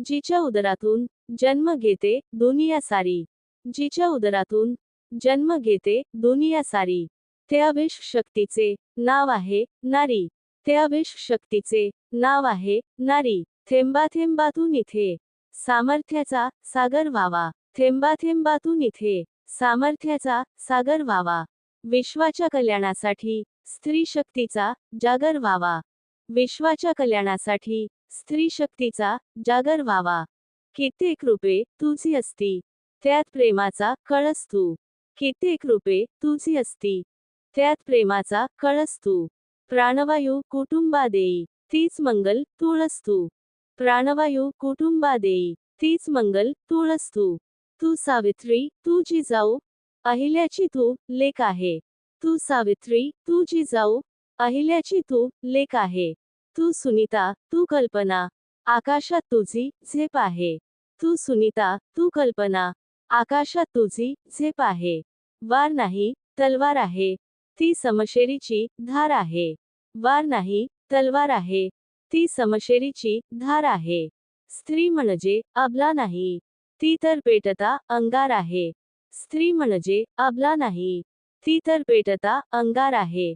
जिच्या उदरातून जन्म घेते दुनिया सारी, जिच्या उदरातून जन्म घेते दुनिया सारी. ते अवेश शक्तीचे नाव आहे नारी, ते अवेश शक्तीचे नाव आहे नारी. थेंबा थेंबातून इथे सामर्थ्याचा सागर व्हावा, थेंबा थेंबातून इथे सामर्थ्याचा सागर व्हावा. विश्वाच्या कल्याणासाठी स्त्री शक्तीचा जागर व्हावा, विश्वाच्या कल्याणासाठी स्त्री शक्तीचा जागर व्हावा. कित्येक रूपे तुझी असती, त्यात प्रेमाचा कळस तू, कित्येक रूपे तुझी असती, त्यात प्रेमाचा कळस तू. प्राणवायू कुटुंबा देई, तीच मंगल तुळस तू, प्राणवायू कुटुंबा देई, तीच मंगल तुळस तू. तू सावित्री तू जिजाऊ, अहिल्याची तू लेक आहे, तू सावित्री तू जिजाऊ, अहिल्याची तू लेक आहे. तू सुनीता तू कल्पना, आकाशात तुझी झेप आहे, तू सुनीता तू कल्पना, आकाशात तुझी झेप आहे. वार नाही तलवार आहे, ती समशेरीची धार आहे, वार नाही तलवार आहे, ती समशेरीची धार आहे. स्त्री म्हणजे अबला नाही, ती तर पेटता अंगार आहे, स्त्री म्हणजे अबला नाही, ती तर पेटता अंगार आहे.